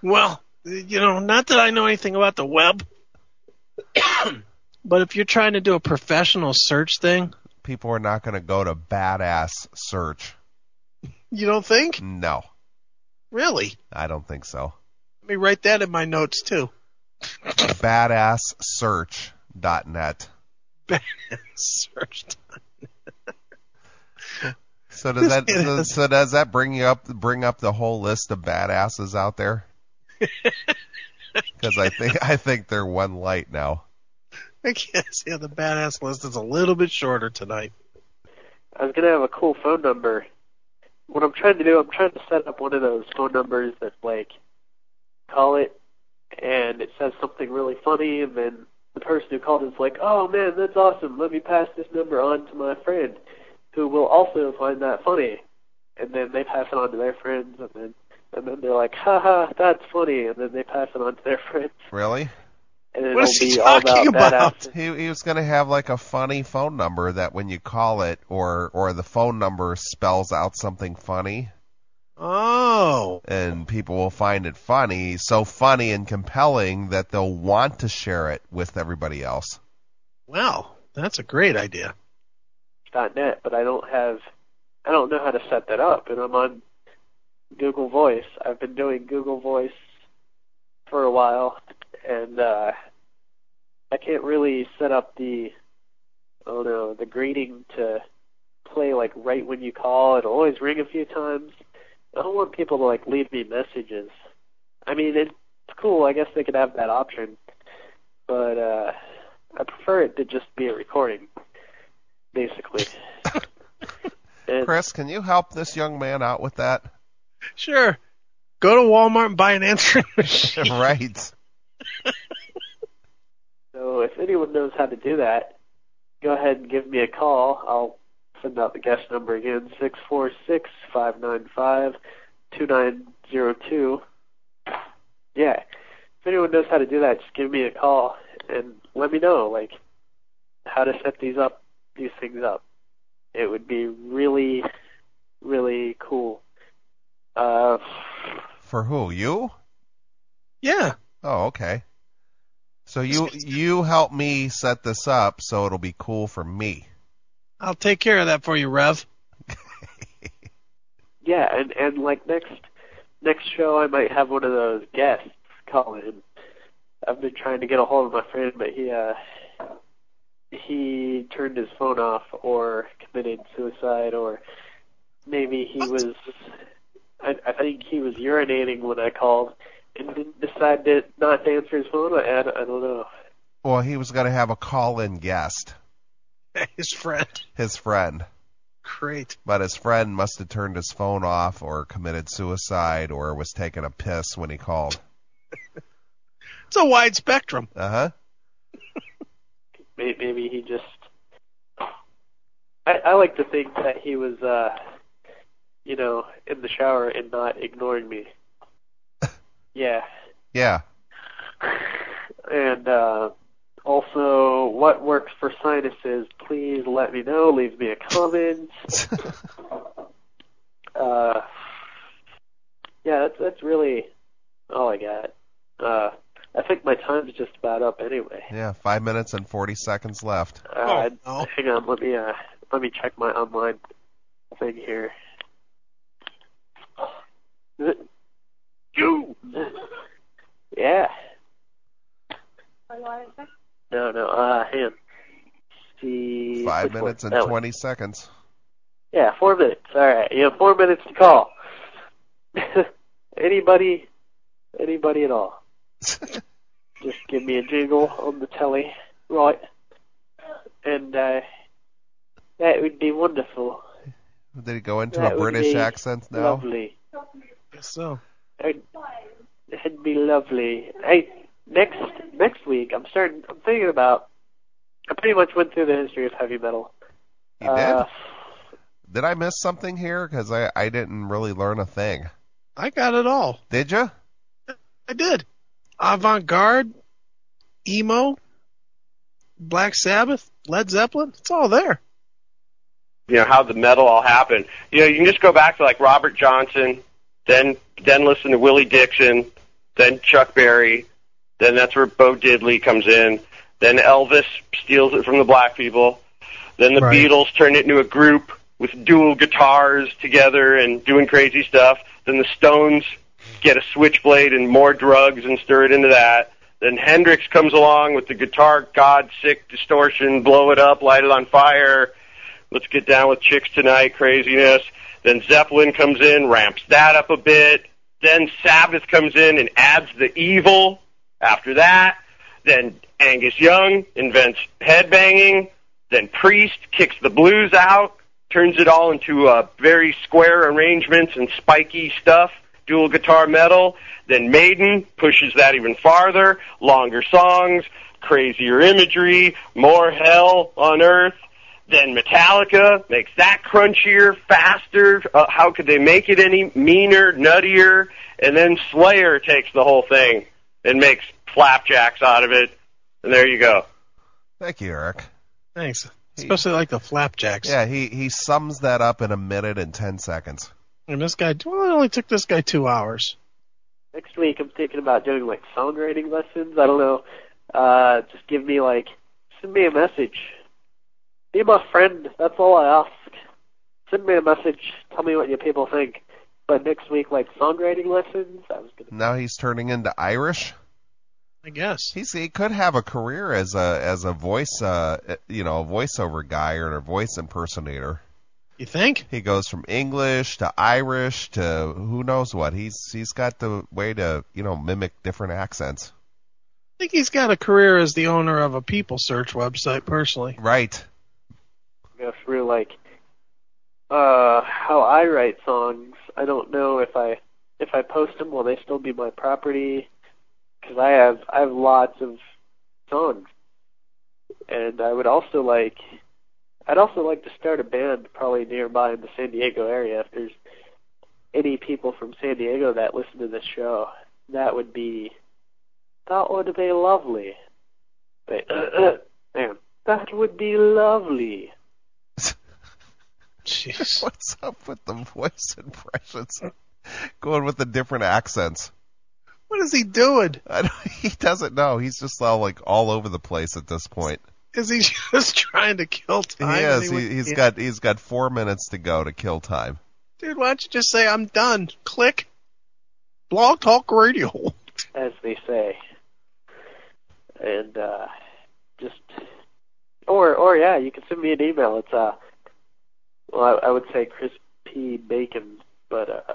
Well, not that I know anything about the web, but if you're trying to do a professional search thing, people are not going to go to Badass Search. You don't think? No. Really? I don't think so. Let me write that in my notes, too. Badasssearch.net. Badasssearch.net. So does that bring up the whole list of badasses out there? Because I think they're one light now. I guess, yeah, the badass list is a little bit shorter tonight. I was gonna have a cool phone number. What I'm trying to do, I'm trying to set up one of those phone numbers that, like, call it, and it says something really funny, and then the person who called is like, oh man, that's awesome, let me pass this number on to my friend, who will also find that funny. And then they pass it on to their friends, and then they're like, haha, that's funny, and then they pass it on to their friends. Really? And then what it'll is he be all talking about? He was going to have like a funny phone number that when you call it or the phone number spells out something funny. Oh. And people will find it funny, so funny and compelling that they'll want to share it with everybody else. Well, that's a great idea. .net, but I don't know how to set that up, and I'm on Google Voice. I've been doing Google Voice for a while, and I can't really set up the greeting to play like right when you call. It'll always ring a few times. I don't want people to like leave me messages. I mean, it's cool. I guess they could have that option, but I prefer it to just be a recording, basically. Chris, can you help this young man out with that? Sure. Go to Walmart and buy an answering machine. Right. So if anyone knows how to do that, go ahead and give me a call. I'll send out the guest number again, 646-595-2902. Yeah. If anyone knows how to do that, just give me a call and let me know, like, how to set these things up. It would be really, really cool. For who? You? Yeah. Oh, okay. So you help me set this up so it'll be cool for me. I'll take care of that for you, Rev. Yeah, and like next show I might have one of those guests call in. I've been trying to get a hold of my friend, but he turned his phone off or committed suicide, or maybe he was, I think he was urinating when I called and didn't decide to not answer his phone. I don't know. Well, he was going to have a call-in guest. His friend. His friend. Great. But his friend must have turned his phone off or committed suicide or was taking a piss when he called. It's a wide spectrum. Uh-huh. Maybe he just... I like to think that he was, in the shower and not ignoring me. Yeah. Yeah. And also, what works for sinuses? Please let me know. Leave me a comment. Yeah, that's really all I got. I think my time's just about up anyway. Yeah, 5 minutes and 40 seconds left. Hang on, let me check my online thing here. You. Yeah. No. Hang on. See. 5 minutes and 20 seconds. Yeah, 4 minutes. All right, you have 4 minutes to call. Anybody at all. Just give me a jingle on the telly, right? And that would be wonderful. Did he go into a British accent now? Lovely. Guess so. It'd be lovely. Hey, next week, I pretty much went through the history of heavy metal. You did? Did I miss something here? Because I didn't really learn a thing. I got it all. Did you? I did. Avant-garde, emo, Black Sabbath, Led Zeppelin. It's all there. How the metal all happened. You can just go back to like Robert Johnson, then listen to Willie Dixon, then Chuck Berry, then that's where Bo Diddley comes in, then Elvis steals it from the black people, then the Beatles turn it into a group with dual guitars together and doing crazy stuff, then the Stones get a switchblade and more drugs and stir it into that, then Hendrix comes along with the guitar god sick distortion, blow it up, light it on fire, let's get down with chicks tonight craziness. Then Zeppelin comes in, ramps that up a bit. Then Sabbath comes in and adds the evil after that. Then Angus Young invents headbanging. Then Priest kicks the blues out, turns it all into very square arrangements and spiky stuff, dual guitar metal. Then Maiden pushes that even farther, longer songs, crazier imagery, more hell on earth. Then Metallica makes that crunchier, faster. How could they make it any meaner, nuttier? And then Slayer takes the whole thing and makes flapjacks out of it. And there you go. Thank you, Eric. Thanks. Especially like the flapjacks. Yeah, he sums that up in a minute and 10 seconds. And this guy, it only took this guy 2 hours. Next week I'm thinking about doing like songwriting lessons. I don't know. Just send me a message. Be my friend, that's all I ask. Send me a message, tell me what you people think. But next week, like songwriting lessons, Now he's turning into Irish? I guess. He could have a career as a voice, a voiceover guy or a voice impersonator. You think? He goes from English to Irish to who knows what. He's got the way to, mimic different accents. I think he's got a career as the owner of a people search website, personally. Right. Go through like how I write songs. I don't know if I post them, will they still be my property? Because I have lots of songs, and I'd also like to start a band probably nearby in the San Diego area. If there's any people from San Diego that listen to this show, that would be lovely. But, man, that would be lovely. Jeez. What's up with the voice impressions? Going with the different accents. What is he doing? He doesn't know. He's just all over the place at this point. Is he just trying to kill time? He is. He's got 4 minutes to go to kill time. Dude, why don't you just say I'm done? Click. Blog Talk Radio. As they say. And or yeah, you can send me an email. It's Well, I would say Chris P. Bacon, but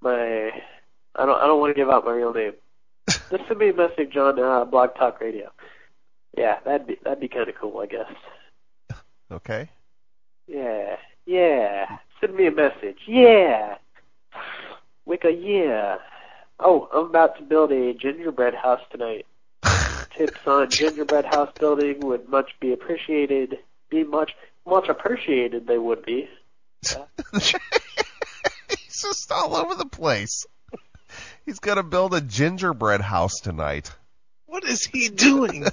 I don't want to give out my real name. Just send me a message on Blog Talk Radio. Yeah, that'd be kind of cool, I guess. Okay. Yeah. Send me a message. Yeah. Wicca, yeah. Oh, I'm about to build a gingerbread house tonight. Tips on gingerbread house building would much appreciated. Much appreciated they would be. Yeah. He's just all over the place. He's going to build a gingerbread house tonight. What is he doing?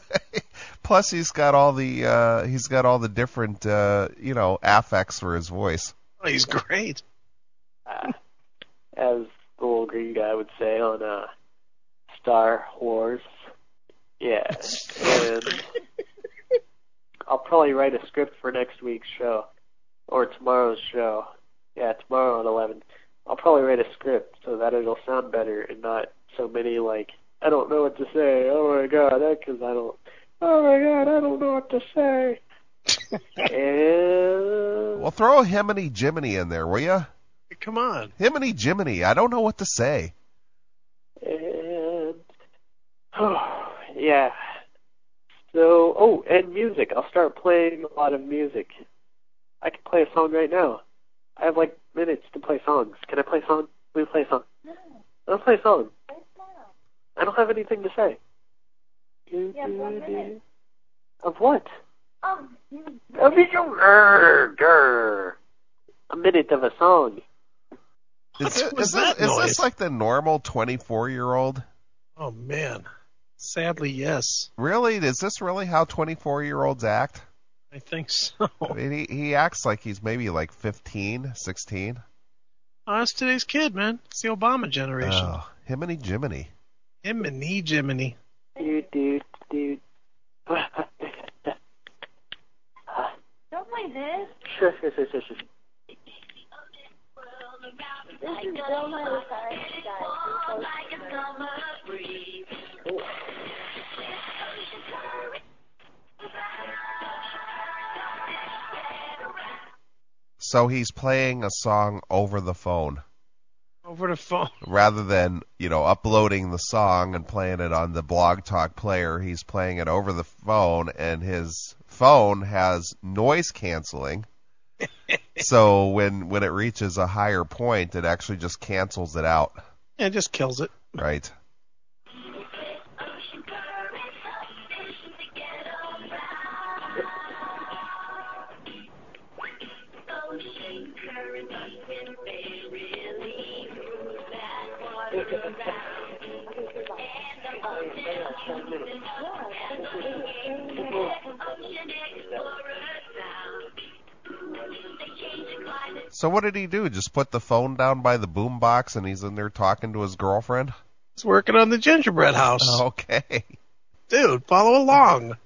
Plus, he's got all the different affects for his voice. Oh, he's great. As the little green guy would say on Star Wars. Yeah, and I'll probably write a script for next week's show or tomorrow's show. Yeah, tomorrow at 11. I'll probably write a script so that it'll sound better and not so many like, I don't know what to say. Oh my god, because I don't. Oh my god, I don't know what to say. And well, throw a Himiny Jiminy in there, will ya? Come on, Himiny Jiminy. I don't know what to say. And yeah. So and music. I'll start playing a lot of music. I can play a song right now. I have like minutes to play songs. Can I play a song? Will you play a song? No. I'll play a song. I don't have anything to say. Yeah, 1 minute. Of what? A minute of a song. Is this like the normal 24-year-old? Oh, man. Sadly, yes. Really? Is this really how 24-year-olds act? I think so. I mean, he acts like he's maybe like 15, 16. Oh, that's today's kid, man. It's the Obama generation. Oh, Himiny Jiminy. Himiny Jiminy. Dude. Don't play this. Sure. This is Bill Nye guys. So he's playing a song over the phone. Over the phone. Rather than, uploading the song and playing it on the Blog Talk player, he's playing it over the phone, and his phone has noise canceling. So when it reaches a higher point, it actually just cancels it out. Yeah, it just kills it. Right. So what did he do? Just put the phone down by the boombox and he's in there talking to his girlfriend? He's working on the gingerbread house. Okay. Dude, follow along.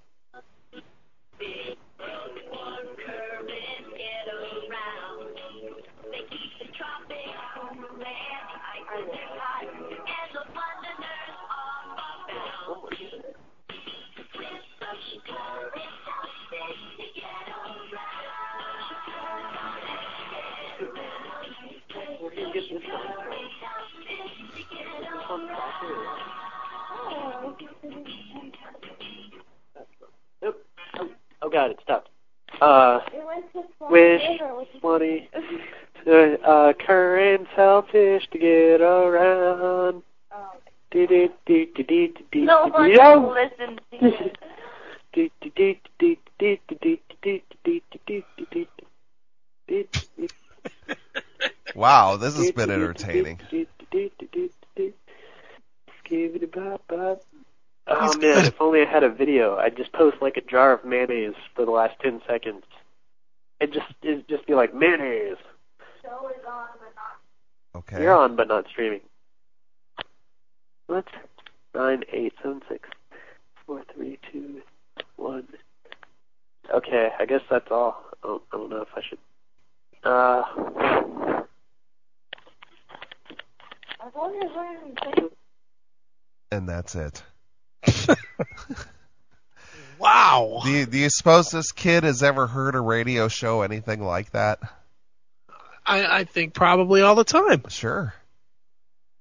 Oh god, it stopped. Wish money, current selfish to get around. No one will listen to you. Wow, this has been entertaining. Oh man, if only I had a video. I'd just post like a jar of mayonnaise for the last 10 seconds. It'd just be like mayonnaise. Show is on, but not. Okay. You're on, but not streaming. What? 9, 8, 7, 6, 4, 3, 2, 1. Okay, I guess that's all. I don't know if I should. And that's it. Wow. Do you suppose this kid has ever heard a radio show anything like that? I think probably all the time. Sure.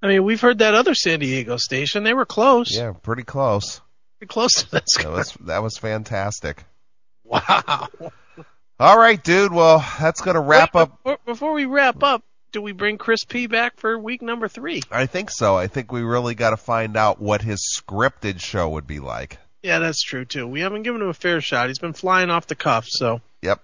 I mean, we've heard that other San Diego station. They were close. Yeah, pretty close. Pretty close to this guy. That was fantastic. Wow. All right, dude. Well, that's going to wrap up. Before we wrap up, do we bring Chris P. back for week number 3? I think so. I think we really got to find out what his scripted show would be like. Yeah, that's true, too. We haven't given him a fair shot. He's been flying off the cuff, so. Yep.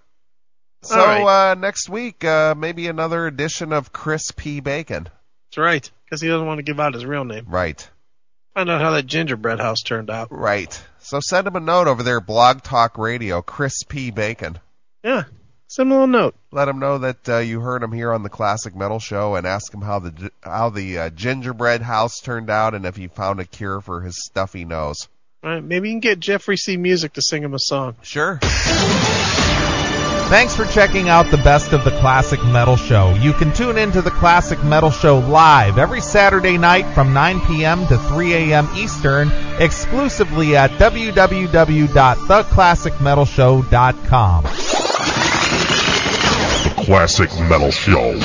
So next week, maybe another edition of Chris P. Bacon. That's right, because he doesn't want to give out his real name. Right. Find out how that gingerbread house turned out. Right. So send him a note over there, Blog Talk Radio, Chris P. Bacon. Yeah, send him a little note. Let him know that you heard him here on the Classic Metal Show, and ask him how the gingerbread house turned out, and if he found a cure for his stuffy nose. All right, maybe you can get Jeffrey C. Music to sing him a song. Sure. Thanks for checking out the Best of the Classic Metal Show. You can tune into the Classic Metal Show live every Saturday night from 9 p.m. to 3 a.m. Eastern, exclusively at www.theclassicmetalshow.com. The Classic Metal Show.